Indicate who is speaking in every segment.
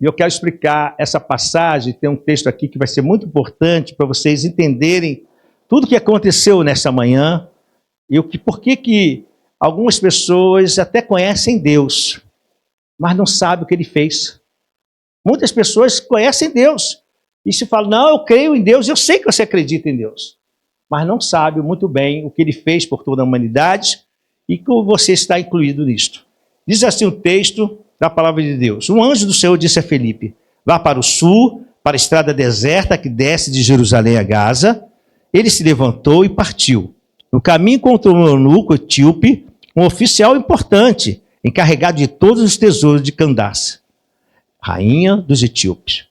Speaker 1: E eu quero explicar essa passagem. Tem um texto aqui que vai ser muito importante para vocês entenderem tudo o que aconteceu nessa manhã e por que algumas pessoas até conhecem Deus, mas não sabem o que Ele fez. Muitas pessoas conhecem Deus e se falam, não, eu creio em Deus, eu sei que você acredita em Deus, mas não sabe muito bem o que Ele fez por toda a humanidade e que você está incluído nisto. Diz assim o texto da palavra de Deus. Um anjo do Senhor disse a Felipe, vá para o sul, para a estrada deserta que desce de Jerusalém a Gaza. Ele se levantou e partiu. No caminho encontrou um eunuco etíope, um oficial importante, encarregado de todos os tesouros de Candace, rainha dos etíopes.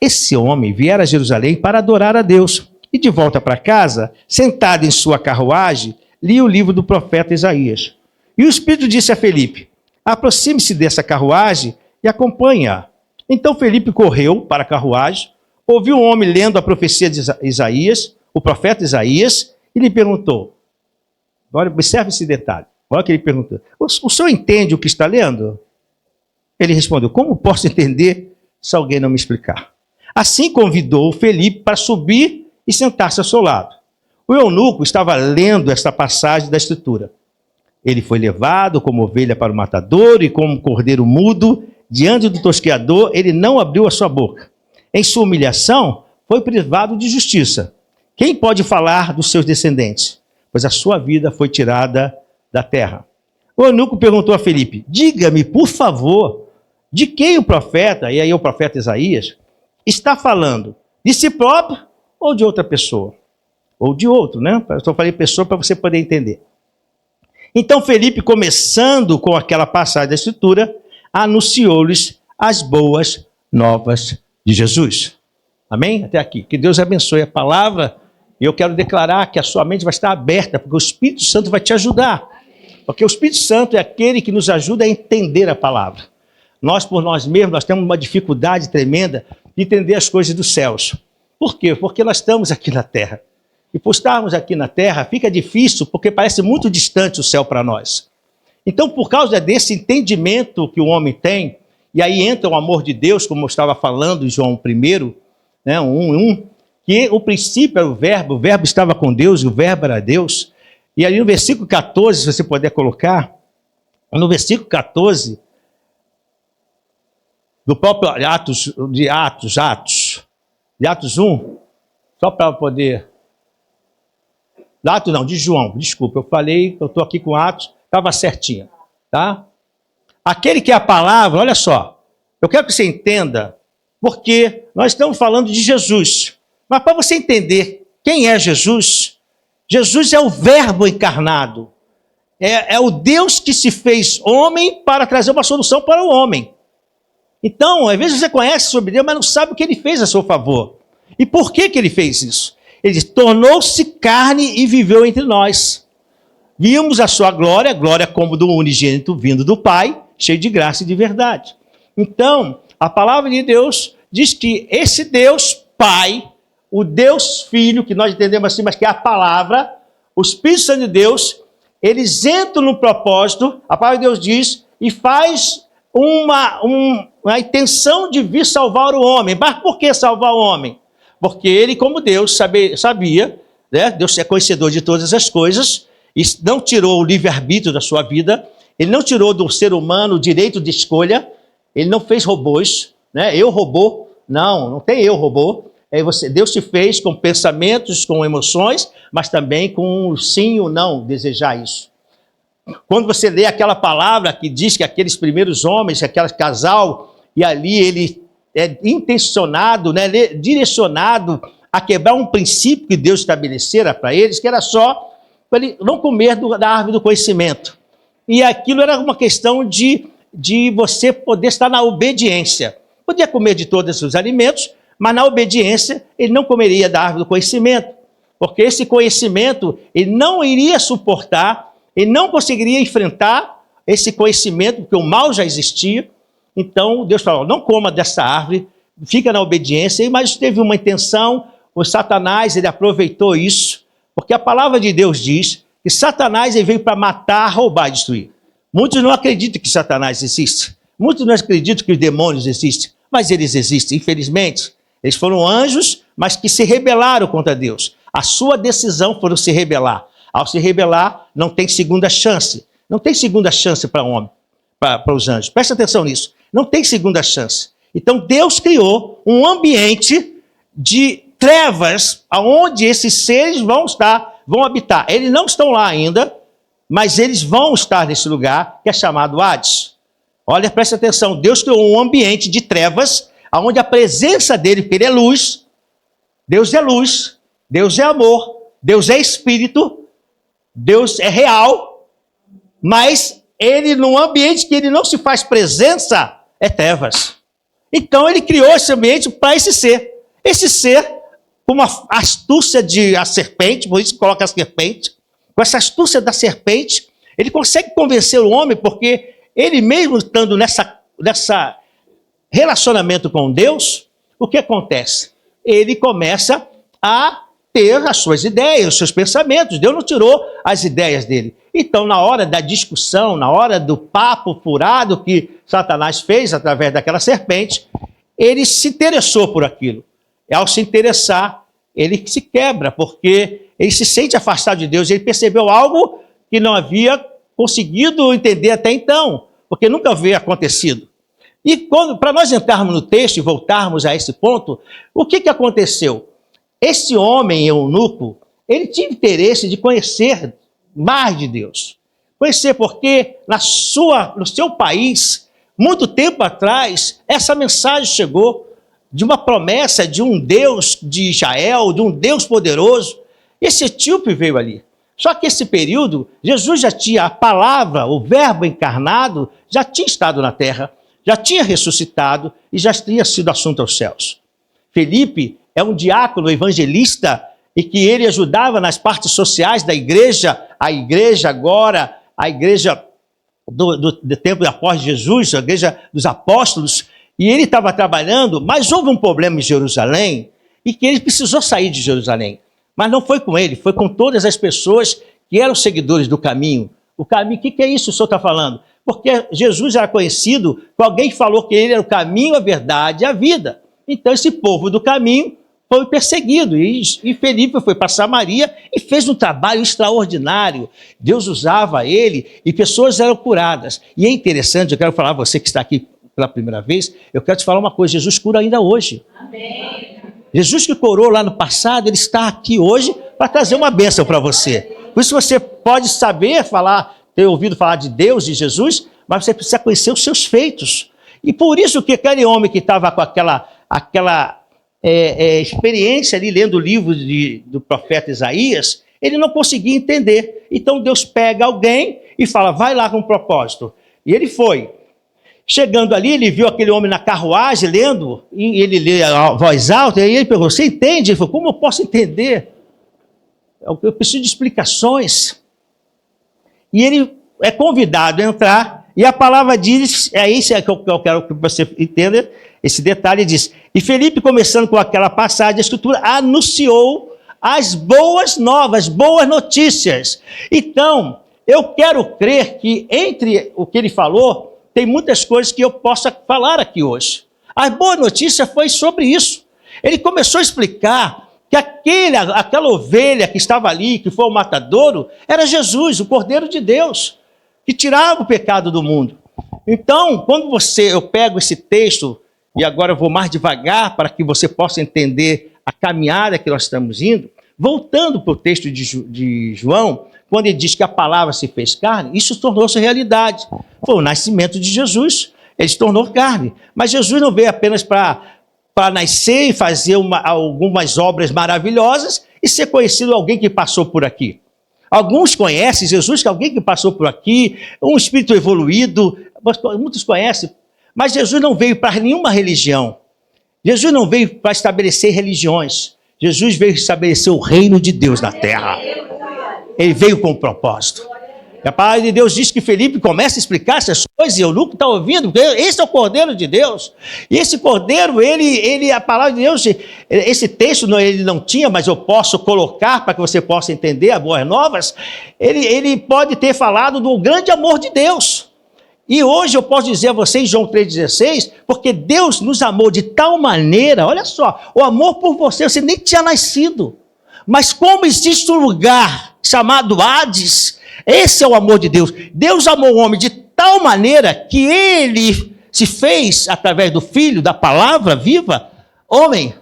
Speaker 1: Esse homem viera a Jerusalém para adorar a Deus. E de volta para casa, sentado em sua carruagem, lia o livro do profeta Isaías. E o Espírito disse a Felipe, aproxime-se dessa carruagem e acompanhe-a. Então Felipe correu para a carruagem, ouviu um homem lendo a profecia de Isaías, o profeta Isaías, e lhe perguntou, agora observe esse detalhe, olha o que ele perguntou, o senhor entende o que está lendo? Ele respondeu, como posso entender se alguém não me explicar? Assim convidou Felipe para subir e sentar-se ao seu lado. O eunuco estava lendo esta passagem da Escritura. Ele foi levado como ovelha para o matadouro e como cordeiro mudo, diante do tosqueador, ele não abriu a sua boca. Em sua humilhação, foi privado de justiça. Quem pode falar dos seus descendentes? Pois a sua vida foi tirada da terra. O eunuco perguntou a Felipe, diga-me, por favor, de quem o profeta, e aí o profeta Isaías, está falando? De si próprio ou de outra pessoa? Ou de outro, né? Eu só falei pessoa para você poder entender. Então Felipe, começando com aquela passagem da Escritura, anunciou-lhes as boas novas de Jesus. Amém? Até aqui. Que Deus abençoe a palavra. E eu quero declarar que a sua mente vai estar aberta, porque o Espírito Santo vai te ajudar. Porque o Espírito Santo é aquele que nos ajuda a entender a palavra. Nós, por nós mesmos, nós temos uma dificuldade tremenda de entender as coisas dos céus. Por quê? Porque nós estamos aqui na terra. E por estarmos aqui na terra, fica difícil, porque parece muito distante o céu para nós. Então, por causa desse entendimento que o homem tem, e aí entra o amor de Deus, como eu estava falando em João 1, né, 1:1, que o princípio era o verbo estava com Deus, e o verbo era Deus. E ali no versículo 14, se você puder colocar, no versículo 14, do próprio Atos 1, só para poder... Atos não, de João, desculpa, eu falei, eu estou aqui com Atos, estava certinho, tá? Aquele que é a palavra, olha só, eu quero que você entenda, porque nós estamos falando de Jesus, mas para você entender quem é Jesus, Jesus é o verbo encarnado, é o Deus que se fez homem para trazer uma solução para o homem. Então, às vezes você conhece sobre Deus, mas não sabe o que Ele fez a seu favor. E por que Ele fez isso? Ele tornou-se carne e viveu entre nós. Vimos a sua glória, glória como do unigênito vindo do Pai, cheio de graça e de verdade. Então, a palavra de Deus diz que esse Deus Pai, o Deus Filho, que nós entendemos assim, mas que é a palavra, o Espírito Santo de Deus, eles entram no propósito, a palavra de Deus diz, e faz uma intenção de vir salvar o homem. Mas por que salvar o homem? Porque ele, como Deus, sabia, né? Deus é conhecedor de todas as coisas, e não tirou o livre-arbítrio da sua vida, ele não tirou do ser humano o direito de escolha, ele não fez robôs, né? Eu robô, não tem eu robô, Deus te fez com pensamentos, com emoções, mas também com o sim ou não desejar isso. Quando você lê aquela palavra que diz que aqueles primeiros homens, aquele casal, e ali ele é intencionado, né, direcionado a quebrar um princípio que Deus estabelecera para eles, que era só para ele não comer da árvore do conhecimento. E aquilo era uma questão de você poder estar na obediência. Podia comer de todos os alimentos, mas na obediência ele não comeria da árvore do conhecimento, porque esse conhecimento ele não iria suportar, ele não conseguiria enfrentar esse conhecimento, porque o mal já existia. Então Deus falou, não coma dessa árvore, fica na obediência, mas teve uma intenção, o Satanás ele aproveitou isso, porque a palavra de Deus diz que Satanás ele veio para matar, roubar e destruir. Muitos não acreditam que Satanás existe, muitos não acreditam que os demônios existem, mas eles existem, infelizmente. Eles foram anjos, mas que se rebelaram contra Deus. A sua decisão foi se rebelar. Ao se rebelar, não tem segunda chance. Não tem segunda chance para o homem, para os anjos. Presta atenção nisso. Não tem segunda chance. Então Deus criou um ambiente de trevas, onde esses seres vão habitar. Eles não estão lá ainda, mas eles vão estar nesse lugar que é chamado Hades. Olha, presta atenção. Deus criou um ambiente de trevas, onde a presença dele, porque ele é luz, Deus é luz, Deus é amor, Deus é espírito, Deus é real, mas ele, num ambiente que ele não se faz presença, é trevas. Então ele criou esse ambiente para esse ser. Esse ser, com uma astúcia de a serpente, por isso coloca a serpente, com essa astúcia da serpente, ele consegue convencer o homem, porque ele mesmo estando nessa relacionamento com Deus, o que acontece? Ele começa a ter as suas ideias, os seus pensamentos. Deus não tirou as ideias dele. Então, na hora da discussão, na hora do papo furado que Satanás fez através daquela serpente, ele se interessou por aquilo. E ao se interessar, ele se quebra, porque ele se sente afastado de Deus. Ele percebeu algo que não havia conseguido entender até então, porque nunca havia acontecido. E para nós entrarmos no texto e voltarmos a esse ponto, o que aconteceu? Esse homem eunuco, ele tinha interesse de conhecer mais de Deus. Conhecer porque no seu país, muito tempo atrás, essa mensagem chegou de uma promessa de um Deus de Israel, de um Deus poderoso. Esse etíope veio ali. Só que esse período, Jesus já tinha a palavra, o verbo encarnado, já tinha estado na terra, já tinha ressuscitado e já tinha sido assunto aos céus. Felipe é um diácono evangelista e que ele ajudava nas partes sociais da igreja, a igreja agora, a igreja do tempo após Jesus, a igreja dos apóstolos, e ele estava trabalhando, mas houve um problema em Jerusalém e que ele precisou sair de Jerusalém. Mas não foi com ele, foi com todas as pessoas que eram seguidores do caminho. O caminho, o que é isso que o senhor está falando? Porque Jesus era conhecido, alguém falou que ele era o caminho, a verdade e a vida. Então esse povo do caminho foi perseguido, e Felipe foi para Samaria e fez um trabalho extraordinário. Deus usava ele e pessoas eram curadas. E é interessante, eu quero falar a você que está aqui pela primeira vez, eu quero te falar uma coisa, Jesus cura ainda hoje. Amém. Jesus que curou lá no passado, ele está aqui hoje para trazer uma bênção para você. Por isso você pode saber ter ouvido falar de Deus, de Jesus, mas você precisa conhecer os seus feitos. E por isso que aquele homem que estava com aquela experiência ali, lendo o livro do profeta Isaías, ele não conseguia entender. Então Deus pega alguém e fala, vai lá com um propósito. E ele foi. Chegando ali, ele viu aquele homem na carruagem lendo, e ele lê a voz alta, e ele perguntou, você entende? Ele falou, como eu posso entender? Eu preciso de explicações. E ele é convidado a entrar, e a palavra diz, é isso que eu quero que você entenda, esse detalhe diz, e Felipe, começando com aquela passagem, a Escritura anunciou as boas novas, boas notícias. Então, eu quero crer que entre o que ele falou, tem muitas coisas que eu possa falar aqui hoje. A boa notícia foi sobre isso. Ele começou a explicar que aquela ovelha que estava ali, que foi o matadouro, era Jesus, o Cordeiro de Deus, que tirava o pecado do mundo. Então, quando eu pego esse texto, e agora eu vou mais devagar para que você possa entender a caminhada que nós estamos indo, voltando para o texto de João, quando ele diz que a palavra se fez carne, isso tornou-se realidade. Foi o nascimento de Jesus, ele se tornou carne. Mas Jesus não veio apenas para nascer e fazer algumas obras maravilhosas e ser conhecido alguém que passou por aqui. Alguns conhecem Jesus, que alguém que passou por aqui, um espírito evoluído, muitos conhecem, mas Jesus não veio para nenhuma religião. Jesus não veio para estabelecer religiões. Jesus veio estabelecer o reino de Deus na terra. Ele veio com um propósito. E a palavra de Deus diz que Felipe começa a explicar essas coisas, e o Lucas está ouvindo, porque esse é o Cordeiro de Deus. E esse Cordeiro, a palavra de Deus, esse texto ele não tinha, mas eu posso colocar para que você possa entender as boas novas. Ele pode ter falado do grande amor de Deus. E hoje eu posso dizer a vocês, João 3,16, porque Deus nos amou de tal maneira, olha só, o amor por você, você nem tinha nascido. Mas como existe um lugar chamado Hades, esse é o amor de Deus. Deus amou o homem de tal maneira que ele se fez, através do Filho, da palavra viva, homem,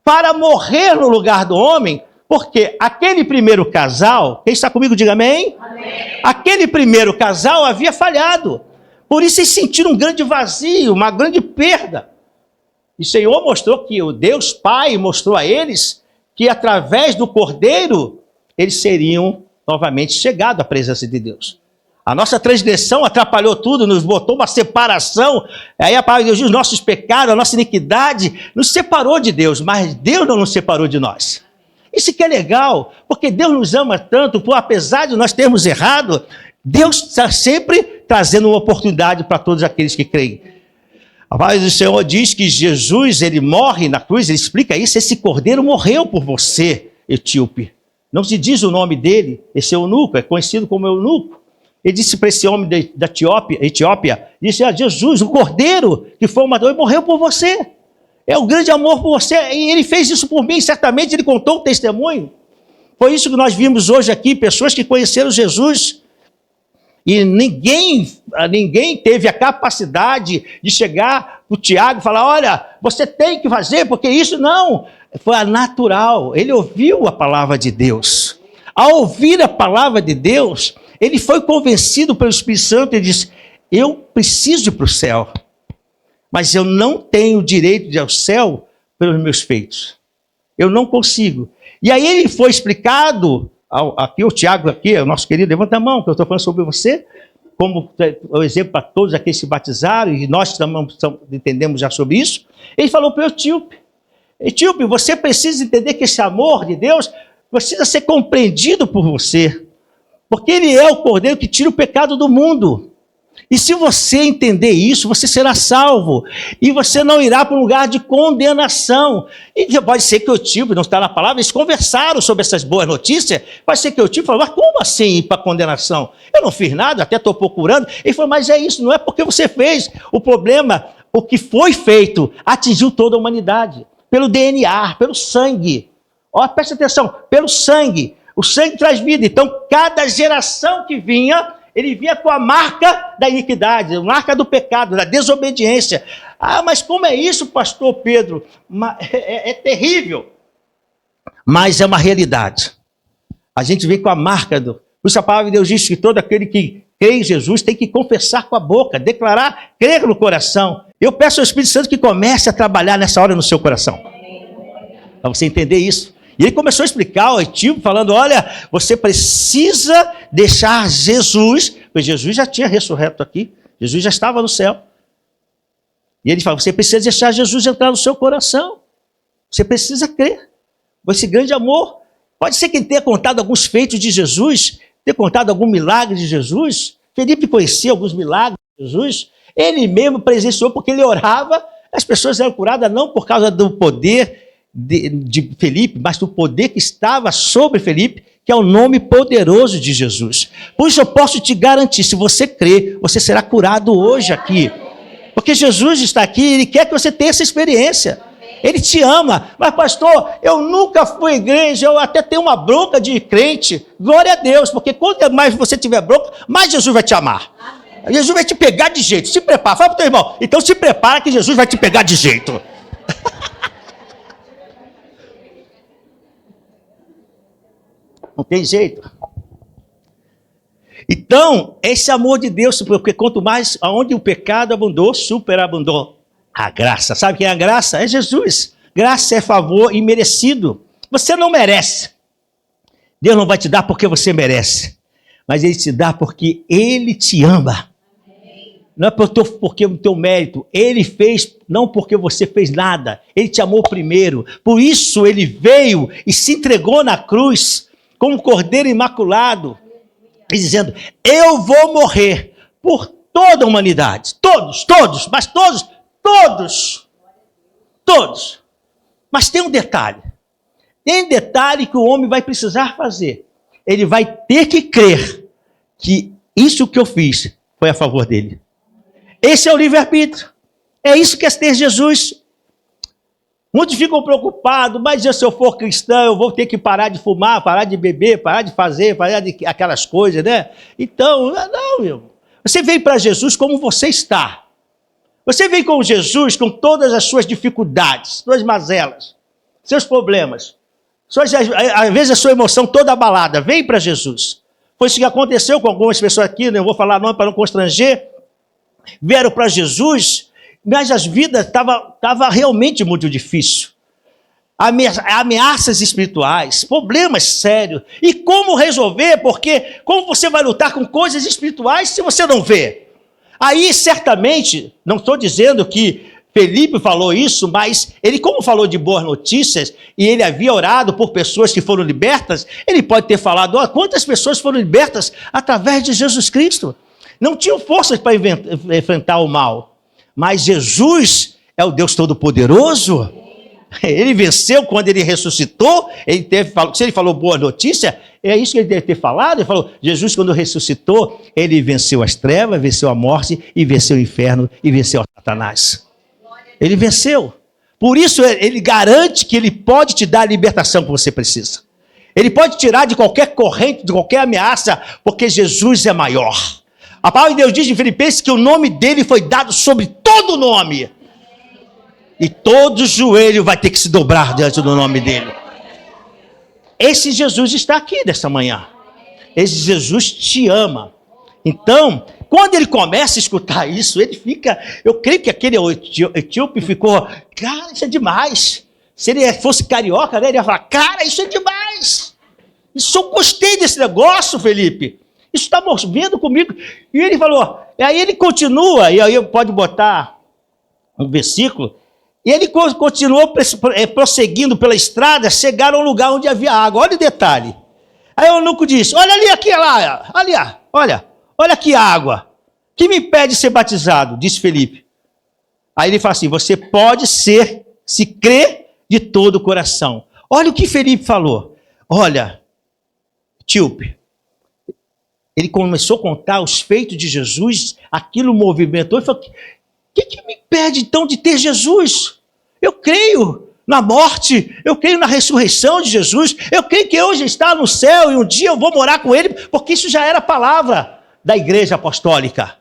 Speaker 1: para morrer no lugar do homem, porque aquele primeiro casal, quem está comigo, diga amém? Amém. Aquele primeiro casal havia falhado. Por isso eles sentiram um grande vazio, uma grande perda. E o Senhor mostrou que o Deus Pai mostrou a eles que através do Cordeiro eles seriam novamente chegados à presença de Deus. A nossa transgressão atrapalhou tudo, nos botou uma separação. Aí a palavra de Deus diz, os nossos pecados, a nossa iniquidade nos separou de Deus, mas Deus não nos separou de nós. Isso que é legal, porque Deus nos ama tanto, apesar de nós termos errado, Deus está sempre trazendo uma oportunidade para todos aqueles que creem. A palavra do Senhor diz que Jesus, ele morre na cruz, ele explica isso, esse cordeiro morreu por você, etíope. Não se diz o nome dele, esse eunuco, é conhecido como eunuco. Ele disse para esse homem da Etiópia, disse, Jesus, o cordeiro que foi o matador, morreu por você. É o grande amor por você, e ele fez isso por mim, certamente ele contou o testemunho. Foi isso que nós vimos hoje aqui, pessoas que conheceram Jesus, e ninguém teve a capacidade de chegar para o Tiago e falar, olha, você tem que fazer, porque isso não, foi natural. Ele ouviu a palavra de Deus. Ao ouvir a palavra de Deus, ele foi convencido pelo Espírito Santo e disse, eu preciso ir para o céu, mas eu não tenho direito de ir ao céu pelos meus feitos. Eu não consigo. E aí ele foi explicado, aqui o Tiago, aqui, o nosso querido, levanta a mão, que eu estou falando sobre você, como o exemplo para todos aqueles que se batizaram, e nós também entendemos já sobre isso. Ele falou para o etíope, etíope, você precisa entender que esse amor de Deus precisa ser compreendido por você, porque ele é o cordeiro que tira o pecado do mundo. E se você entender isso, você será salvo. E você não irá para um lugar de condenação. E pode ser que o etíope, não está na palavra, eles conversaram sobre essas boas notícias. Pode ser que o etíope falou, mas como assim ir para a condenação? Eu não fiz nada, até estou procurando. Ele falou, mas é isso, não é porque você fez. O problema, o que foi feito, atingiu toda a humanidade. Pelo DNA, pelo sangue. Ó, preste atenção, pelo sangue. O sangue traz vida. Então, cada geração que vinha, ele vinha com a marca da iniquidade, a marca do pecado, da desobediência. Ah, mas como é isso, pastor Pedro? É terrível. Mas é uma realidade. A gente vem com a marca do... Por isso a palavra de Deus diz que todo aquele que crê em Jesus tem que confessar com a boca, declarar, crer no coração. Eu peço ao Espírito Santo que comece a trabalhar nessa hora no seu coração. Para você entender isso. E ele começou a explicar ao etíope, falando, olha, você precisa deixar Jesus, porque Jesus já tinha ressurreto aqui, Jesus já estava no céu. E ele fala, você precisa deixar Jesus entrar no seu coração. Você precisa crer. Esse grande amor. Pode ser que ele tenha contado alguns feitos de Jesus, tenha contado algum milagre de Jesus. Felipe conhecia alguns milagres de Jesus. Ele mesmo presenciou, porque ele orava, as pessoas eram curadas não por causa do poder de Felipe, mas do poder que estava sobre Felipe, que é o nome poderoso de Jesus. Por isso eu posso te garantir, se você crer, você será curado hoje aqui. Porque Jesus está aqui, Ele quer que você tenha essa experiência. Ele te ama. Mas pastor, eu nunca fui à igreja, eu até tenho uma bronca de crente. Glória a Deus, porque quanto mais você tiver bronca, mais Jesus vai te amar. Jesus vai te pegar de jeito. Se prepara, fala para o teu irmão, então se prepara que Jesus vai te pegar de jeito. Não tem jeito. Então, esse amor de Deus, porque quanto mais, aonde o pecado abundou, superabundou a graça. Sabe quem é a graça? É Jesus. Graça é favor imerecido. Você não merece. Deus não vai te dar porque você merece. Mas Ele te dá porque Ele te ama. Não é porque o teu mérito. Ele fez, não porque você fez nada. Ele te amou primeiro. Por isso Ele veio e se entregou na cruz como um cordeiro imaculado, e dizendo, eu vou morrer por toda a humanidade, todos, mas todos. Mas tem um detalhe que o homem vai precisar fazer, ele vai ter que crer que isso que eu fiz foi a favor dele. Esse é o livre-arbítrio. É isso que é ter Jesus. Muitos ficam preocupados, mas se eu for cristão, eu vou ter que parar de fumar, parar de beber, parar de fazer, parar de aquelas coisas, né? Então, não, meu. Você vem para Jesus como você está. Você vem com Jesus com todas as suas dificuldades, suas mazelas, seus problemas. Às vezes a sua emoção toda abalada. Vem para Jesus. Foi isso que aconteceu com algumas pessoas aqui, não vou falar nome para não constranger. Vieram para Jesus, mas as vidas estavam realmente muito difíceis. Ameaças espirituais, problemas sérios. E como resolver? Porque como você vai lutar com coisas espirituais se você não vê? Aí, certamente, não estou dizendo que Felipe falou isso, mas ele, como falou de boas notícias, e ele havia orado por pessoas que foram libertas, ele pode ter falado, quantas pessoas foram libertas através de Jesus Cristo? Não tinham forças para enfrentar o mal. Mas Jesus é o Deus Todo-Poderoso. Ele venceu quando ele ressuscitou. Se ele falou boa notícia, é isso que ele deve ter falado. Ele falou, Jesus quando ressuscitou, ele venceu as trevas, venceu a morte, e venceu o inferno, e venceu Satanás. Ele venceu. Por isso ele garante que ele pode te dar a libertação que você precisa. Ele pode tirar de qualquer corrente, de qualquer ameaça, porque Jesus é maior. A palavra de Deus diz em Filipenses que o nome dele foi dado sobre todo nome. E todo joelho vai ter que se dobrar diante do nome dele. Esse Jesus está aqui nessa manhã. Esse Jesus te ama. Então, quando ele começa a escutar isso, ele fica... Eu creio que aquele etíope ficou... Cara, isso é demais. Se ele fosse carioca, né, ele ia falar... Cara, isso é demais. Isso eu gostei desse negócio, Felipe. Isso está movendo comigo. E ele falou... E aí ele continua... E aí pode botar um versículo... E ele continuou prosseguindo pela estrada, chegaram a um lugar onde havia água. Olha o detalhe. Aí o eunuco disse, olha ali, aqui, lá, ali, olha aqui a água. Que me impede de ser batizado? Disse Felipe. Aí ele fala assim, você pode ser, se crê de todo o coração. Olha o que Felipe falou. Olha, etíope. Ele começou a contar os feitos de Jesus, aquilo movimentou, e falou, o que me impede então de ter Jesus? Eu creio na morte, eu creio na ressurreição de Jesus, eu creio que hoje está no céu e um dia eu vou morar com ele, porque isso já era a palavra da igreja apostólica.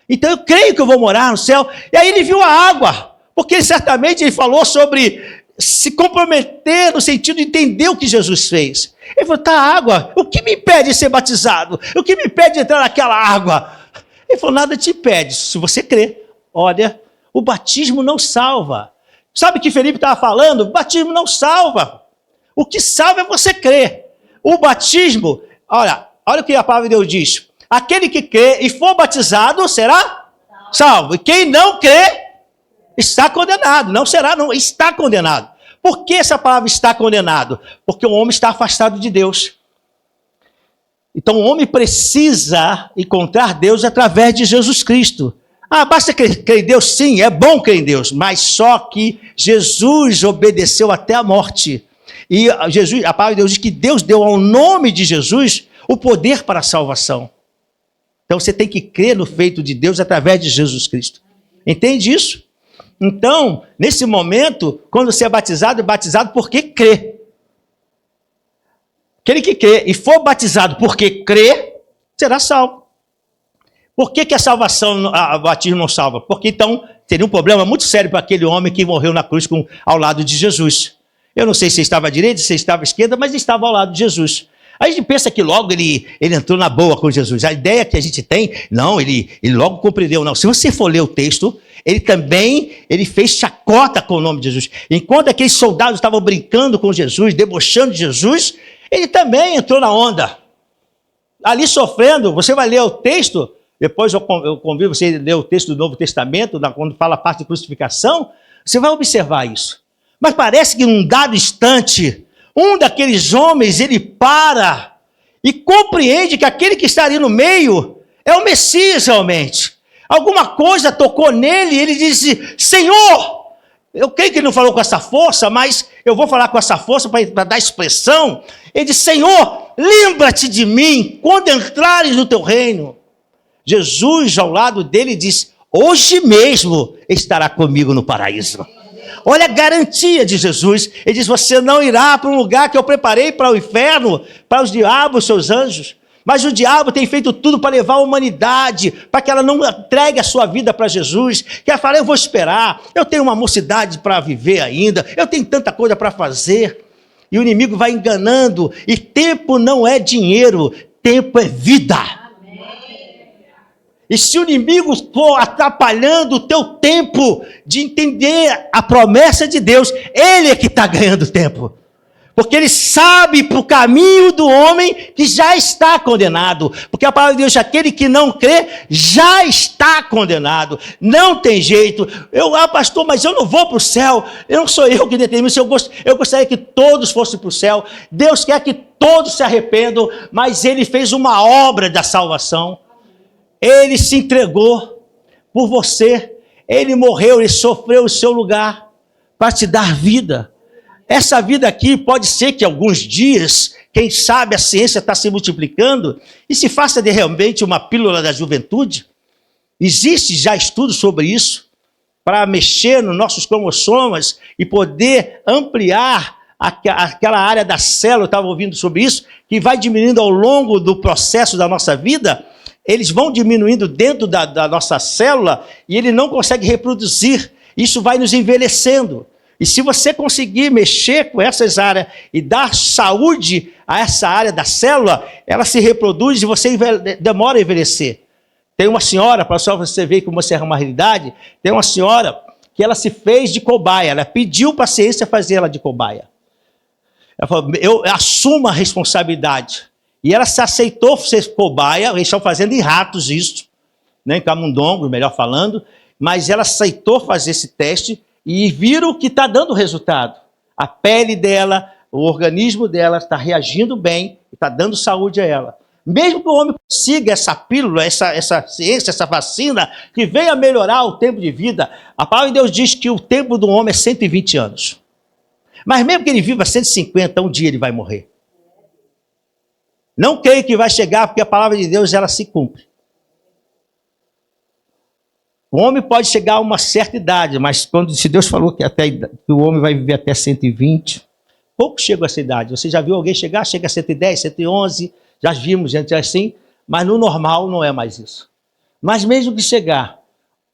Speaker 1: Então eu creio que eu vou morar no céu. E aí ele viu a água, porque certamente ele falou sobre se comprometer no sentido de entender o que Jesus fez. Ele falou, tá, água, o que me impede de ser batizado? O que me impede de entrar naquela água? Ele falou, nada te impede, se você crê. Olha, o batismo não salva. Sabe o que Felipe estava falando? O batismo não salva. O que salva é você crer. O batismo, olha o que a palavra de Deus diz. Aquele que crê e for batizado será salvo. E quem não crê está condenado. Não será, não, está condenado. Por que essa palavra está condenado? Porque o homem está afastado de Deus. Então o homem precisa encontrar Deus através de Jesus Cristo. Basta crer em Deus? Sim, é bom crer em Deus, mas só que Jesus obedeceu até a morte. E Jesus, a palavra de Deus diz que Deus deu ao nome de Jesus o poder para a salvação. Então você tem que crer no feito de Deus através de Jesus Cristo. Entende isso? Então, nesse momento, quando você é batizado porque crê. Aquele que crê e for batizado porque crê, será salvo. Por que a salvação, o batismo não salva? Porque então teria um problema muito sério para aquele homem que morreu na cruz ao lado de Jesus. Eu não sei se estava à direita, se estava à esquerda, mas estava ao lado de Jesus. Aí a gente pensa que logo ele entrou na boa com Jesus. A ideia que a gente tem, não, ele logo compreendeu. Não, se você for ler o texto, ele fez chacota com o nome de Jesus. Enquanto aqueles soldados estavam brincando com Jesus, debochando de Jesus, ele também entrou na onda. Ali sofrendo, você vai ler o texto... Depois eu convido você a ler o texto do Novo Testamento, quando fala a parte de crucificação, você vai observar isso. Mas parece que num dado instante, um daqueles homens, ele para e compreende que aquele que está ali no meio é o Messias realmente. Alguma coisa tocou nele e ele disse, Senhor, eu creio que ele não falou com essa força, mas eu vou falar com essa força para dar expressão. Ele disse, Senhor, lembra-te de mim quando entrares no teu reino. Jesus, ao lado dele, diz, hoje mesmo estará comigo no paraíso. Olha a garantia de Jesus. Ele diz, você não irá para um lugar que eu preparei para o inferno, para os diabos, seus anjos. Mas o diabo tem feito tudo para levar a humanidade, para que ela não entregue a sua vida para Jesus. Que ela fala, eu vou esperar, eu tenho uma mocidade para viver ainda, eu tenho tanta coisa para fazer. E o inimigo vai enganando. E tempo não é dinheiro, tempo é vida. E se o inimigo for atrapalhando o teu tempo de entender a promessa de Deus, ele é que está ganhando tempo. Porque ele sabe para o caminho do homem que já está condenado. Porque a palavra de Deus, aquele que não crê, já está condenado. Não tem jeito. Pastor, mas eu não vou para o céu. Não sou eu que determino. Eu gostaria que todos fossem para o céu. Deus quer que todos se arrependam, mas ele fez uma obra da salvação. Ele se entregou por você. Ele morreu, ele sofreu o seu lugar para te dar vida. Essa vida aqui pode ser que alguns dias, quem sabe a ciência está se multiplicando e se faça de realmente uma pílula da juventude. Existe já estudo sobre isso, para mexer nos nossos cromossomas e poder ampliar aquela área da célula, eu estava ouvindo sobre isso, que vai diminuindo ao longo do processo da nossa vida. Eles vão diminuindo dentro da nossa célula e ele não consegue reproduzir. Isso vai nos envelhecendo. E se você conseguir mexer com essas áreas e dar saúde a essa área da célula, ela se reproduz e você demora a envelhecer. Tem uma senhora, para só você ver como você é uma realidade, tem uma senhora que ela se fez de cobaia, ela pediu para a ciência fazer ela de cobaia. Ela falou, eu assumo a responsabilidade. E ela se aceitou ser cobaia, eles estão fazendo em ratos isso, né, em camundongos, melhor falando, mas ela aceitou fazer esse teste e viram que está dando resultado. A pele dela, o organismo dela está reagindo bem, está dando saúde a ela. Mesmo que o homem consiga essa pílula, essa ciência, essa vacina, que venha melhorar o tempo de vida, a palavra de Deus diz que o tempo do homem é 120 anos. Mas mesmo que ele viva 150, um dia ele vai morrer. Não creio que vai chegar, porque a palavra de Deus ela se cumpre. O homem pode chegar a uma certa idade, mas se Deus falou que o homem vai viver até 120, pouco chega a essa idade. Você já viu alguém chegar? Chega a 110, 111, já vimos gente assim, mas no normal não é mais isso. Mas mesmo que chegar,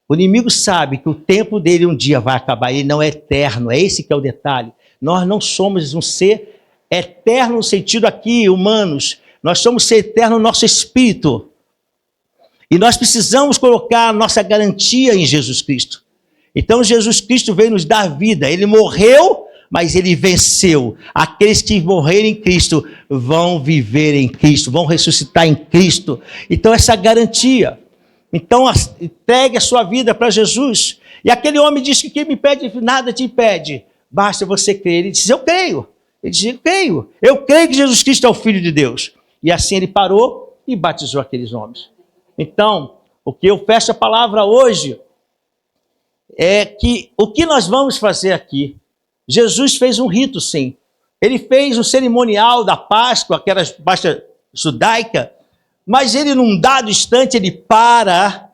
Speaker 1: o inimigo sabe que o tempo dele um dia vai acabar, ele não é eterno, é esse que é o detalhe. Nós não somos um ser eterno no sentido aqui, humanos, nós somos ser eterno no nosso espírito. E nós precisamos colocar a nossa garantia em Jesus Cristo. Então Jesus Cristo veio nos dar vida. Ele morreu, mas ele venceu. Aqueles que morrerem em Cristo vão viver em Cristo, vão ressuscitar em Cristo. Então essa garantia. Então entregue a sua vida para Jesus. E aquele homem disse que quem me pede nada te impede. Basta você crer. Ele disse, eu creio. Ele disse, eu creio. Eu creio que Jesus Cristo é o Filho de Deus. E assim ele parou e batizou aqueles homens. Então, o que eu fecho a palavra hoje é que o que nós vamos fazer aqui? Jesus fez um rito, sim. Ele fez o cerimonial da Páscoa, aquela Páscoa judaica, mas ele, num dado instante, ele para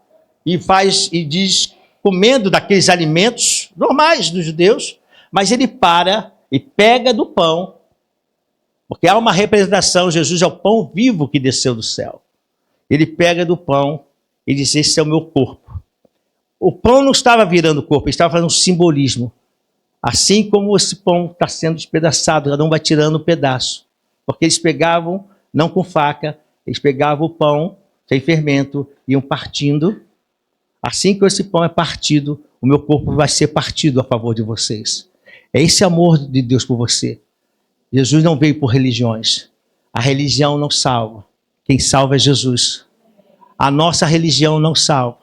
Speaker 1: e diz, comendo daqueles alimentos normais dos judeus, mas ele para e pega do pão, porque há uma representação, Jesus é o pão vivo que desceu do céu. Ele pega do pão e diz, esse é o meu corpo. O pão não estava virando corpo, ele estava fazendo um simbolismo. Assim como esse pão está sendo despedaçado, cada um vai tirando um pedaço. Porque eles pegavam, não com faca, eles pegavam o pão sem fermento, iam partindo. Assim que esse pão é partido, o meu corpo vai ser partido a favor de vocês. É esse amor de Deus por você. Jesus não veio por religiões. A religião não salva. Quem salva é Jesus. A nossa religião não salva.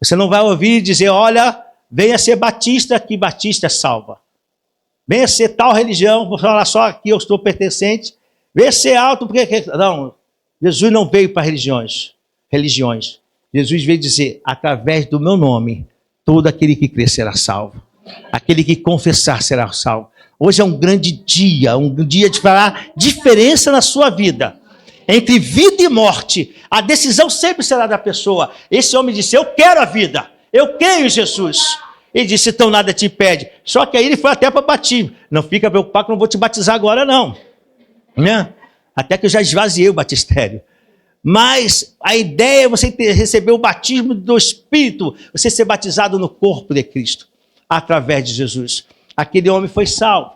Speaker 1: Você não vai ouvir dizer, olha, venha ser batista, que batista salva. Venha ser tal religião, vou falar só aqui, eu estou pertencente. Venha ser alto, porque... Não, Jesus não veio para religiões. Jesus veio dizer, através do meu nome, todo aquele que crer será salvo. Aquele que confessar será salvo. Hoje é um grande dia, um dia de falar diferença na sua vida. Entre vida e morte, a decisão sempre será da pessoa. Esse homem disse, eu quero a vida, eu creio em Jesus. Ele disse, então nada te impede. Só que aí ele foi até para batismo. Não fica preocupado que eu não vou te batizar agora não. Né? Até que eu já esvaziei o batistério. Mas a ideia é você receber o batismo do Espírito, você ser batizado no corpo de Cristo, através de Jesus. Aquele homem foi salvo.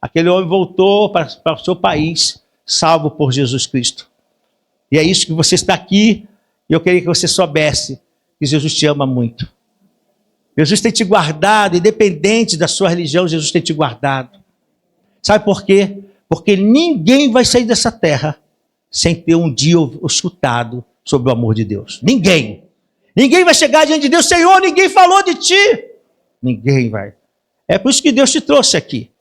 Speaker 1: Aquele homem voltou para o seu país, salvo por Jesus Cristo. E é isso que você está aqui, e eu queria que você soubesse que Jesus te ama muito. Jesus tem te guardado, independente da sua religião, Jesus tem te guardado. Sabe por quê? Porque ninguém vai sair dessa terra sem ter um dia escutado sobre o amor de Deus. Ninguém. Ninguém vai chegar diante de Deus, Senhor, ninguém falou de ti. Ninguém vai. É por isso que Deus te trouxe aqui.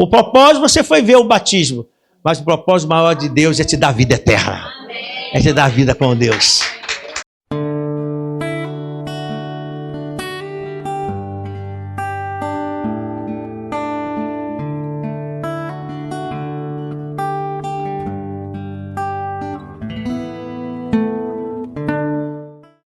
Speaker 1: O propósito, você foi ver o batismo, mas o propósito maior de Deus é te dar vida eterna. É te dar vida com Deus.